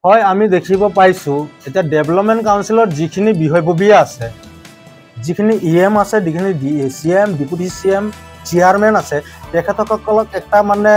হয় আমি দেখিব পাইছোঁ এতিয়া ডেভেলপমেণ্ট কাউন্সিলৰ যিখিনি বিষয়ববীয়া আছে, যিখিনি EM আছে, যিখিনি CM, ডেপুটি CM, চেয়াৰমেন আছে, তেখেতসকলক একটা মানে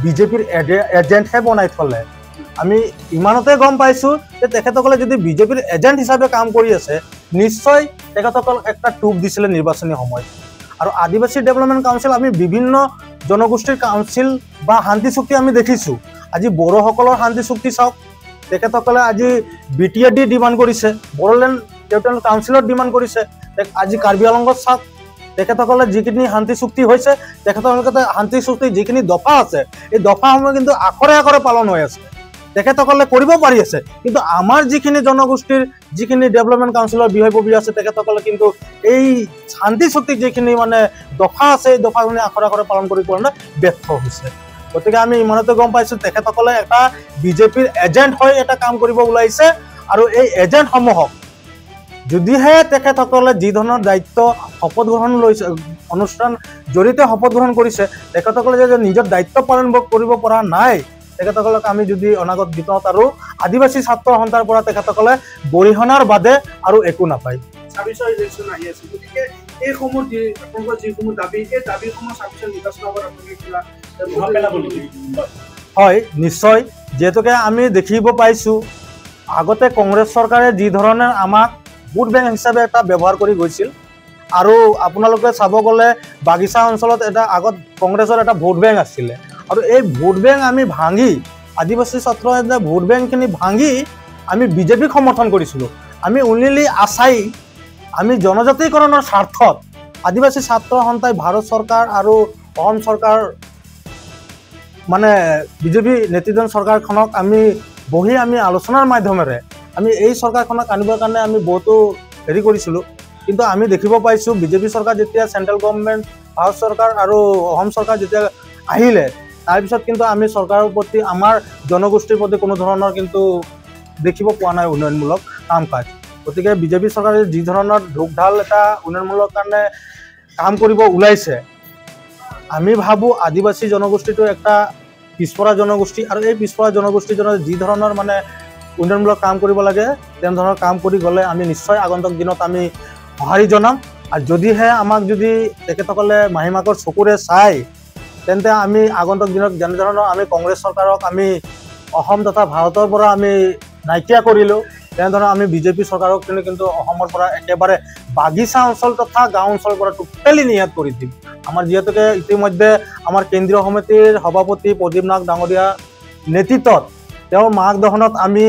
বিজেপিৰ এজেণ্টহে বনাই থ'লে। আমি ইমানতে গম পাইছোঁ যে তেখেতসকলে যদি বিজেপিৰ এজেণ্ট হিচাপে কাম কৰি আছে, নিশ্চয় তেখেতসকলক একটা টুপ দিছিলে নিৰ্বাচনী সময়ত। আৰু আদিবাসী ডেভেলপমেণ্ট কাউন্সিল আমি বিভিন্ন জনগোষ্ঠীৰ কাউন্সিল বা শান্তি চুক্তি আমি দেখিছোঁ। আজি বড়োসকলৰ শান্তি চুক্তি চাওক, তেখেতসকলে আজি BTAD ডিমাণ্ড কৰিছে, বড়োলেণ্ড ডেভেলপমেণ্ট কাউন্সিলত ডিমাণ্ড কৰিছে। আজি কাৰ্বি আংলঙত চাওক, তেখেতসকলে যিখিনি শান্তি চুক্তি হৈছে, তেখেতসকলে শান্তি চুক্তিৰ যিখিনি দফা আছে, এই দফাসমূহ কিন্তু আখৰে আখৰে পালন হৈ আছে, তেখেতসকলে কৰিব পাৰি আছে। কিন্তু আমাৰ যিখিনি জনগোষ্ঠীৰ যিখিনি ডেভেলপমেণ্ট কাউন্সিলৰ বিষয়ববীয়া আছে, তেখেতসকলে কিন্তু এই শান্তি চুক্তিৰ যিখিনি মানে দফা আছে, এই দফাখিনি আখৰে আখৰে পালন কৰি পোৱা ব্যৰ্থ হৈছে। গতিকে আমি ইমানতে গম পাইছোঁ তেখেতসকলে এটা বিজেপিৰ এজেণ্ট হৈ এটা কাম কৰিব ওলাইছে। আৰু এই এজেণ্টসমূহক যদিহে তেখেতসকলে যি ধৰণৰ দায়িত্ব শপত গ্ৰহণ লৈছে, অনুষ্ঠান জৰিয়তে শপত গ্ৰহণ কৰিছে, তেখেতসকলে যে নিজৰ দায়িত্ব পালন কৰিব পৰা নাই, তেখেতসকলক আমি যদি অনাগত দিনত আৰু আদিবাসী ছাত্ৰ সন্থাৰ পৰা তেখেতসকলে গৰিহণাৰ বাদে আৰু একো নাপায়। ২৬ৰ ইলেকশ্যন আহি আছে, গতিকে এইসমূহ আপোনালোকৰ যিসমূহ দাবী, এই দাবীসমূহ ২৬ৰ নিৰ্বাচনৰ আগত আপোনালোকে কিবা হয় নিশ্চয়। যিহেতুকে আমি দেখিব পাইছোঁ আগতে কংগ্ৰেছ চৰকাৰে যি ধৰণে আমাক ভোট বেংক হিচাপে এটা ব্যৱহাৰ কৰি গৈছিল, আৰু আপোনালোকে চাব গ'লে বাগিচা অঞ্চলত এটা আগত কংগ্ৰেছৰ এটা ভোট বেংক আছিলে, আৰু এই ভোট বেংক আমি ভাঙি, আদিবাসী ছাত্ৰ ভোট বেংকখিনি ভাঙি আমি বিজেপিক সমৰ্থন কৰিছিলোঁ। আমি উনলি আছাই আমি জনজাতিকৰণৰ স্বাৰ্থত আদিবাসী ছাত্ৰ সন্থাই ভাৰত চৰকাৰ আৰু অসম চৰকাৰ মানে বিজেপি নেতৃত্বাধীন চৰকাৰখনক আমি বহি আমি আলোচনাৰ মাধ্যমেৰে আমি এই চৰকাৰখনক আনিবৰ কাৰণে আমি বহুতো হেৰি কৰিছিলোঁ। কিন্তু আমি দেখিব পাইছোঁ বিজেপি চৰকাৰ যেতিয়া চেণ্ট্ৰেল গভৰ্ণমেণ্ট, ভাৰত চৰকাৰ আৰু অসম চৰকাৰ যেতিয়া আহিলে, তাৰপিছত কিন্তু আমি চৰকাৰৰ প্ৰতি, আমাৰ জনগোষ্ঠীৰ প্ৰতি কোনো ধৰণৰ কিন্তু দেখিব পোৱা নাই উন্নয়নমূলক কাম কাজ। গতিকে বিজেপি চৰকাৰে যি ধৰণৰ ঢোকঢাল এটা উন্নয়নমূলক কাৰণে কাম কৰিব ওলাইছে, আমি ভাবোঁ আদিবাসী জনগোষ্ঠীটো একটা পিছপৰা জনগোষ্ঠী, আৰু এই পিছপৰা জনগোষ্ঠীজনৰ যি ধৰণৰ মানে উন্নয়নমূলক কাম কৰিব লাগে, তেনেধৰণৰ কাম কৰি গ'লে আমি নিশ্চয় আগন্তুক দিনত আমি সঁহাৰি জনাম। আৰু যদিহে আমাক যদি তেখেতসকলে মাহীমাকৰ চকুৰে চায়, তেন্তে আমি আগন্তুক দিনত যেনেধৰণৰ আমি কংগ্ৰেছ চৰকাৰক আমি অসম তথা ভাৰতৰ পৰা আমি নাইকিয়া কৰিলোঁ, তেনেধৰণৰ আমি বিজেপি চৰকাৰক কিন্তু অসমৰ পৰা একেবাৰে বাগিচা অঞ্চল তথা গাঁও অঞ্চলৰ পৰা টোটেলি নিয়াত কৰি দিম। আমাৰ যিহেতুকে ইতিমধ্যে আমাৰ কেন্দ্ৰীয় সমিতিৰ সভাপতি প্ৰদীপ নাথ ডাঙৰীয়া নেতৃত্বত তেওঁৰ মাৰ্গদৰ্শনত আমি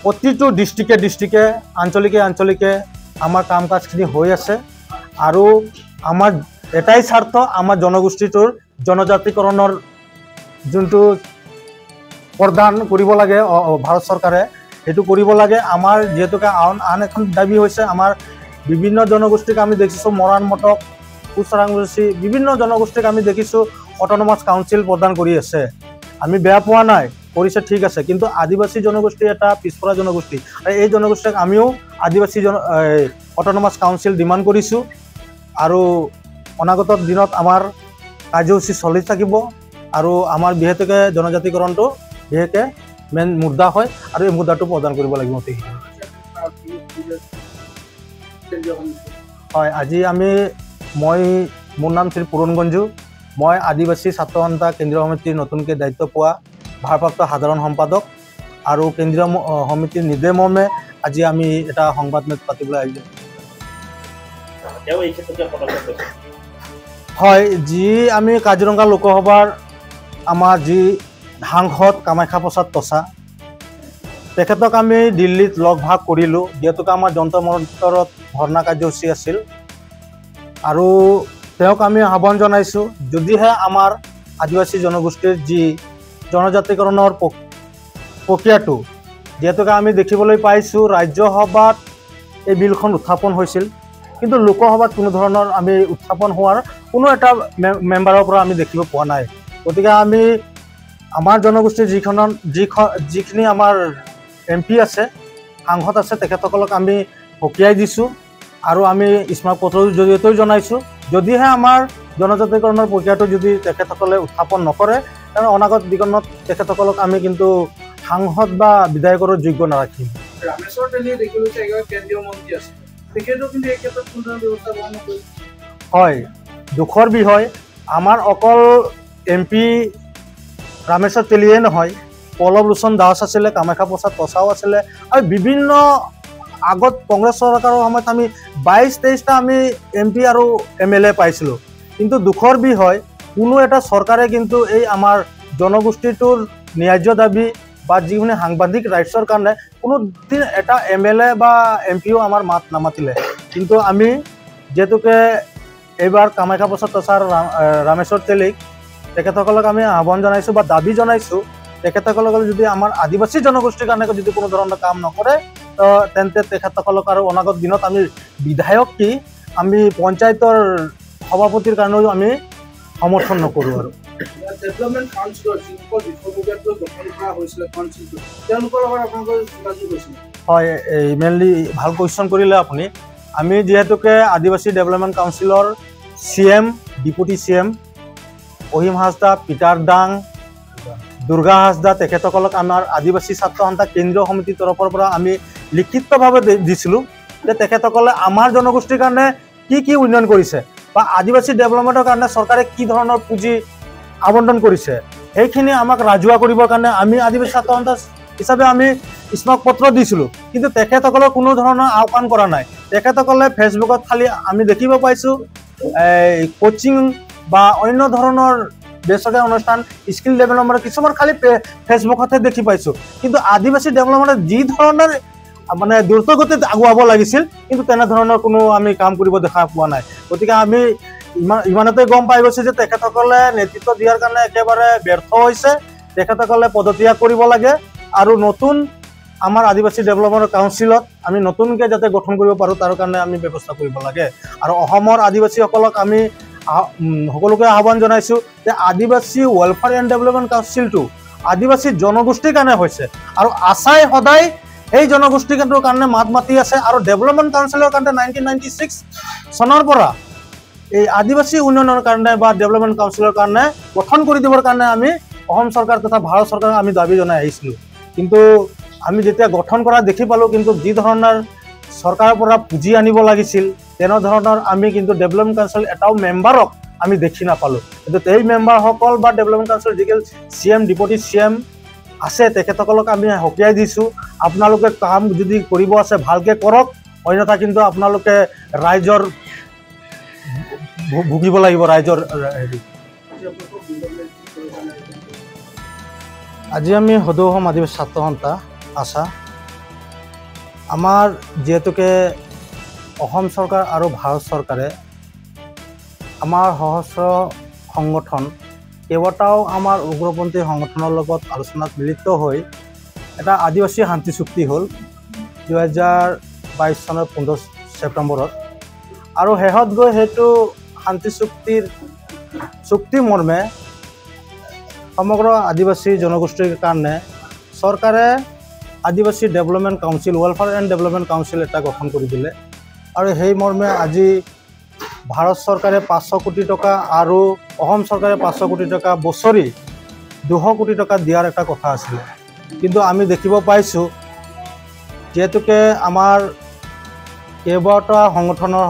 প্ৰতিটো ডিষ্ট্ৰিক্টে আঞ্চলিকে আমাৰ কাম কাজখিনি হৈ আছে। আৰু আমাৰ এটাই স্বাৰ্থ, আমাৰ জনগোষ্ঠীটোৰ জনজাতিকৰণৰ যোনটো প্ৰদান কৰিব লাগে ভাৰত চৰকাৰে, সেইটো কৰিব লাগে। আমাৰ যিহেতুকে আন এখন দাবী হৈছে, আমাৰ বিভিন্ন জনগোষ্ঠীক আমি দেখিছোঁ মৰাণ মটক, কোচ-ৰাংগচি, বিভিন্ন জনগোষ্ঠীক আমি দেখিছোঁ অট'নমাছ কাউন্সিল প্ৰদান কৰি আছে। আমি বেয়া পোৱা নাই, কৰিছে ঠিক আছে, কিন্তু আদিবাসী জনগোষ্ঠী এটা পিছপৰা জনগোষ্ঠী, আৰু এই জনগোষ্ঠীক আমিও আদিবাসী অট'নমাছ কাউন্সিল ডিমাণ্ড কৰিছোঁ। আৰু অনাগত দিনত আমাৰ কাৰ্যসূচী চলি থাকিব। আৰু আমাৰ বিশেষকৈ জনজাতিকৰণটো বিশেষকৈ মেইন মুদ্দা হয়, আৰু এই মুদ্দাটো প্ৰদান কৰিব লাগিব অতি শীঘ্ৰে। হয়, আজি মোৰ নাম শ্ৰী পুৰণ গঞ্জু, মই আদিবাসী ছাত্ৰ সন্থা কেন্দ্ৰীয় সমিতিৰ নতুনকৈ দায়িত্ব পোৱা ভাৰপ্ৰাপ্ত সাধাৰণ সম্পাদক, আৰু কেন্দ্ৰীয় সমিতিৰ নিৰ্দেশ মৰ্মে আজি আমি এটা সংবাদ মেল পাতিবলৈ আহিছোঁ। হয়, যি আমি কাজিৰঙা লোকসভাৰ আমাৰ যি সাংসদ কামাখ্যা প্ৰসাদ টছা, তেখেতক আমি দিল্লীত লগ ভাগ কৰিলোঁ, যিহেতুকে আমাৰ যন্ত্ৰ মন্তৰত ধৰ্ণা কাৰ্যসূচী আছিল। আৰু তেওঁক আমি আহ্বান জনাইছোঁ, যদিহে আমাৰ আদিবাসী জনগোষ্ঠীৰ যি জনজাতিকৰণৰ প্ৰক্ৰিয়াটো, যিহেতুকে আমি দেখিবলৈ পাইছোঁ ৰাজ্যসভাত এই বিলখন উত্থাপন হৈছিল, কিন্তু লোকসভাত কোনো ধৰণৰ আমি উত্থাপন হোৱাৰ কোনো এটা মেম্বাৰৰ পৰা আমি দেখিব পোৱা নাই। গতিকে আমি আমাৰ জনগোষ্ঠীৰ যিখিনি আমাৰ MP আছে, সাংসদ আছে, তেখেতসকলক আমি সকীয়াই দিছোঁ, আৰু আমি স্মাৰক পত্ৰৰ জৰিয়তেও জনাইছোঁ, যদিহে আমাৰ জনজাতিকৰণৰ প্ৰক্ৰিয়াটো যদি তেখেতসকলে উত্থাপন নকৰে, তেনে অনাগত দিনত তেখেতসকলক আমি কিন্তু সাংসদ বা বিধায়কৰ যোগ্য নাৰাখিম। ৰামেশ্বৰ তেলীয়ে দেখিলোঁ যে এগৰাকী কেন্দ্ৰীয় মন্ত্ৰী আছে, তেখেতেও কিন্তু এই ক্ষেত্ৰত কোনো ধৰণৰ ব্যৱস্থা গ্ৰহণ নকৰিছে। হয়, দুখৰ বিষয়। আমাৰ অকল MP ৰামেশ্বৰ তেলীয়ে নহয়, পল্লৱ লোচন দাস আছিলে, কামাখ্যা প্ৰসাদ টছাও আছিলে, আৰু বিভিন্ন আগত কংগ্ৰেছ চৰকাৰৰ সময়ত আমি 22-23টা আমি MP আৰু MLA পাইছিলোঁ। কিন্তু দুখৰ বিষয়, কোনো এটা চৰকাৰে কিন্তু এই আমাৰ জনগোষ্ঠীটোৰ ন্যায্য দাবী বা যিখিনি সাংবাদিক ৰাইটছৰ কাৰণে কোনোদিন এটা MLA বা MPও আমাৰ মাত নামাতিলে। কিন্তু আমি যিহেতুকে এইবাৰ কামাখ্যা প্ৰসাদ টছাৰ ৰামেশ্বৰ তেলীক তেখেতসকলক আমি আহ্বান জনাইছোঁ বা দাবী জনাইছোঁ, তেখেতসকলক যদি আমাৰ আদিবাসী জনগোষ্ঠীৰ কাৰণে যদি কোনো ধৰণৰ কাম নকৰে তেন্তে তেখেতসকলক আৰু অনাগত দিনত আমি বিধায়ক কি আমি পঞ্চায়তৰ সভাপতিৰ কাৰণেও আমি সমৰ্থন নকৰোঁ। আৰু ডেভেলপমেণ্ট কাউন্সিলৰ যিসকল বিষয়ববীয়াকৈ গঠন কৰা হৈছিলে কাউন্সিলটো, তেওঁলোকৰ লগত আপোনালোকৰ যোগাযোগ হৈছিলে? হয়, এই মেইনলি ভাল কুৱেশ্যন কৰিলে আপুনি। আমি যিহেতুকে আদিবাসী ডেভেলপমেণ্ট কাউন্সিলৰ CM, deputy CM অহিম Hajda, Peter দাং, দুৰ্গা হাজদা, তেখেতসকলক আমাৰ আদিবাসী ছাত্ৰ সন্থা কেন্দ্ৰীয় সমিতিৰ তৰফৰ পৰা আমি লিখিতভাৱে দিছিলোঁ যে তেখেতসকলে আমাৰ জনগোষ্ঠীৰ কাৰণে কি কি উন্নয়ন কৰিছে বা আদিবাসী ডেভেলপমেণ্টৰ কাৰণে চৰকাৰে কি ধৰণৰ পুঁজি আবণ্টন কৰিছে, সেইখিনি আমাক ৰাজহুৱা কৰিবৰ কাৰণে আমি আদিবাসী ছাত্ৰ সন্থা হিচাপে আমি স্মাৰক পত্ৰ দিছিলোঁ। কিন্তু তেখেতসকলৰ কোনো ধৰণৰ আহ্বান কৰা নাই। তেখেতসকলে ফেচবুকত খালি আমি দেখিব পাইছোঁ কোচিং বা অন্য ধৰণৰ বেচৰকাৰী অনুষ্ঠান, স্কিল ডেভেলপমেণ্ট কিছুমান খালি ফেচবুকতহে দেখি পাইছোঁ। কিন্তু আদিবাসী ডেভেলপমেণ্টত যি ধৰণৰ মানে দ্ৰুতগতিত আগুৱাব লাগিছিল, কিন্তু তেনেধৰণৰ কোনো আমি কাম কৰিব দেখা পোৱা নাই। গতিকে আমি ইমানতে গম পাই গৈছোঁ যে তেখেতসকলে নেতৃত্ব দিয়াৰ কাৰণে একেবাৰে ব্যৰ্থ হৈছে। তেখেতসকলে পদত্যাগ কৰিব লাগে আৰু নতুন আমাৰ আদিবাসী ডেভেলপমেণ্ট কাউন্সিলত আমি নতুনকৈ যাতে গঠন কৰিব পাৰোঁ তাৰ কাৰণে আমি ব্যৱস্থা কৰিব লাগে। আৰু অসমৰ আদিবাসীসকলক আমি সকলোকে আহ্বান জনাইছোঁ যে আদিবাসী ৱেলফেয়াৰ এণ্ড ডেভেলপমেণ্ট কাউন্সিলটো আদিবাসী জনগোষ্ঠীৰ কাৰণে হৈছে আৰু আশাই সদায় এই জনগোষ্ঠীৰ কাৰণে মাত মাতি আছে। আৰু ডেভেলপমেণ্ট কাউন্সিলৰ কাৰণে 1996 চনৰ পৰা এই আদিবাসী উন্নয়নৰ কাৰণে বা ডেভেলপমেণ্ট কাউন্সিলৰ কাৰণে গঠন কৰি দিবৰ কাৰণে আমি অসম চৰকাৰ তথা ভাৰত চৰকাৰক আমি দাবী জনাই আহিছিলোঁ। কিন্তু আমি যেতিয়া গঠন কৰা দেখি পালোঁ, কিন্তু যি ধৰণৰ চৰকাৰৰ পৰা পুঁজি আনিব লাগিছিল তেনেধৰণৰ আমি কিন্তু ডেভেলপমেণ্ট কাউন্সিল এটাও মেম্বাৰক আমি দেখি নাপালোঁ। কিন্তু এই মেম্বাৰসকল বা ডেভেলপমেণ্ট কাউন্সিলৰ যিসকল CM, ডিপুটি CM আছে তেখেতসকলক আমি সকীয়াই দিছোঁ, আপোনালোকে কাম যদি কৰিব আছে ভালকৈ কৰক, অন্যথা কিন্তু আপোনালোকে ৰাইজৰ ভুগিব লাগিব। ৰাইজৰ হেৰি আজি আমি সদৌ অসম আদিবাসী ছাত্ৰ সন্থা আশা আমাৰ যিহেতুকে অসম চৰকাৰ আৰু ভাৰত চৰকাৰে আমাৰ সহস্ৰ সংগঠন কেইবাটাও আমাৰ উগ্ৰপন্থী সংগঠনৰ লগত আলোচনাত মিলিত হৈ এটা আদিবাসী শান্তি চুক্তি হ'ল 2022 চনৰ 15 ছেপ্টেম্বৰত। আৰু শেষত গৈ সেইটো শান্তি চুক্তি মৰ্মে সমগ্ৰ আদিবাসী জনগোষ্ঠীৰ কাৰণে চৰকাৰে আদিবাসী development council, welfare and development council এটা গঠন কৰি দিলে। আৰু সেই মৰ্মে আজি ভাৰত চৰকাৰে 500 কোটি টকা আৰু অসম চৰকাৰে 500 কোটি টকা বছৰি 200 কোটি টকা দিয়াৰ এটা কথা আছিলে। কিন্তু আমি দেখিব পাইছোঁ যিহেতুকে আমাৰ কেইবাটা সংগঠনৰ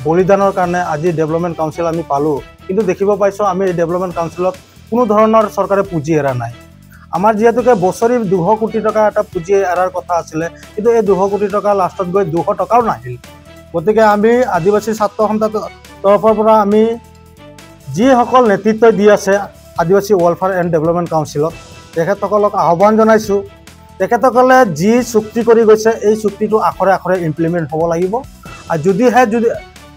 বলিদানৰ কাৰণে আজি ডেভেলপমেণ্ট কাউন্সিল আমি পালোঁ, কিন্তু দেখিব পাইছোঁ আমি এই ডেভেলপমেণ্ট কাউন্সিলত কোনো ধৰণৰ চৰকাৰে পুঁজি এৰা নাই। আমাৰ যিহেতুকে বছৰি 200 কোটি টকা এটা পুঁজি এৰাৰ কথা আছিলে, কিন্তু এই 200 কোটি টকা লাষ্টত গৈ 200 টকাও নাহিল। গতিকে আমি আদিবাসী ছাত্ৰ সন্থাৰ তৰফৰ পৰা আমি যিসকল নেতৃত্ব দি আছে আদিবাসী ৱেলফেয়াৰ এণ্ড ডেভেলপমেণ্ট কাউন্সিলত তেখেতসকলক আহ্বান জনাইছোঁ, তেখেতসকলে যি চুক্তি কৰি গৈছে এই চুক্তিটো আখৰে আখৰে ইমপ্লিমেণ্ট হ'ব লাগিব। আৰু যদি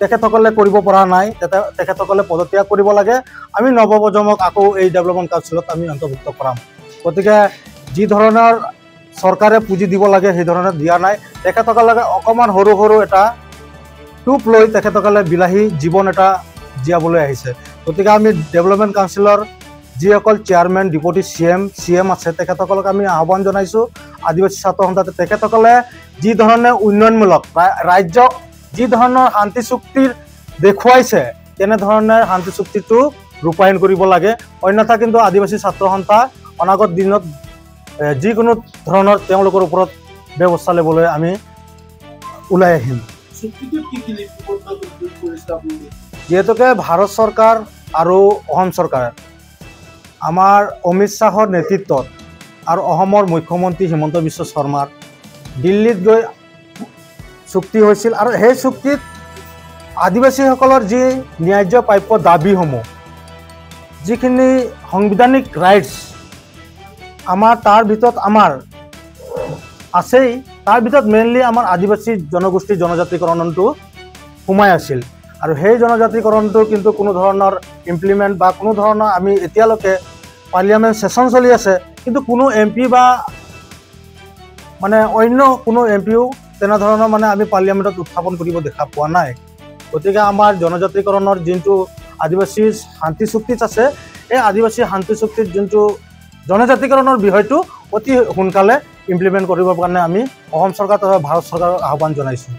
তেখেতসকলে কৰিব পৰা নাই তেতিয়া তেখেতসকলে পদত্যাগ কৰিব লাগে। আমি নৱপ্ৰজন্মক আকৌ এই ডেভেলপমেণ্ট কাউন্সিলত আমি অন্তৰ্ভুক্ত কৰাম। গতিকে যি ধৰণৰ চৰকাৰে পুঁজি দিব লাগে সেই ধৰণে দিয়া নাই। তেখেতসকলে অকণমান সৰু সৰু এটা টোপ লৈ তেখেতসকলে বিলাহী জীৱন এটা জীয়াবলৈ আহিছে। গতিকে আমি ডেভেলপমেণ্ট কাউন্সিলৰ যিসকল চেয়াৰমেন, ডিপুটি CM আছে তেখেতসকলক আমি আহ্বান জনাইছোঁ আদিবাসী ছাত্ৰ সন্থাত তেখেতসকলে যি ধৰণে উন্নয়নমূলক ৰাজ্যক যি ধৰণৰ শান্তি চুক্তিৰ দেখুৱাইছে তেনেধৰণে শান্তি চুক্তিটো ৰূপায়ণ কৰিব লাগে। অন্যথা কিন্তু আদিবাসী ছাত্ৰ সন্থা অনাগত দিনত যিকোনো ধৰণৰ তেওঁলোকৰ ওপৰত ব্যৱস্থা ল'বলৈ আমি ওলাই আহিম। চুক্তিটোত কি কি লিপিবদ্ধ কৰিছে আপোনালোকে? যিহেতুকে ভাৰত চৰকাৰ আৰু অসম চৰকাৰ আমাৰ অমিত শ্বাহৰ নেতৃত্বত আৰু অসমৰ মুখ্যমন্ত্ৰী হিমন্ত বিশ্ব শৰ্মাৰ দিল্লীত গৈ চুক্তি হৈছিল আৰু সেই চুক্তিত আদিবাসীসকলৰ যি ন্যায্য প্ৰাপ্য দাবীসমূহ, যিখিনি সাংবিধানিক ৰাইটছ আমাৰ তাৰ ভিতৰত আমাৰ আছেই, তাৰ ভিতৰত মেইনলি আমাৰ আদিবাসী জনগোষ্ঠীৰ জনজাতিকৰণটো সোমাই আছিল আৰু সেই জনজাতিকৰণটো কিন্তু কোনো ধৰণৰ ইমপ্লিমেণ্ট বা কোনো ধৰণৰ আমি এতিয়ালৈকে পাৰ্লিয়ামেণ্ট ছেশ্যন চলি আছে, কিন্তু কোনো MP বা মানে অন্য কোনো MPও তেনেধৰণৰ মানে আমি পাৰ্লিয়ামেণ্টত উত্থাপন কৰিব দেখা পোৱা নাই। গতিকে আমাৰ জনজাতিকৰণৰ যোনটো আদিবাসী শান্তি চুক্তিত আছে, এই আদিবাসী শান্তি চুক্তিত যোনটো জনজাতিকৰণৰ বিষয়টো অতি সোনকালে ইমপ্লিমেণ্ট কৰিবৰ কাৰণে আমি অসম চৰকাৰ তথা ভাৰত চৰকাৰক আহ্বান জনাইছোঁ।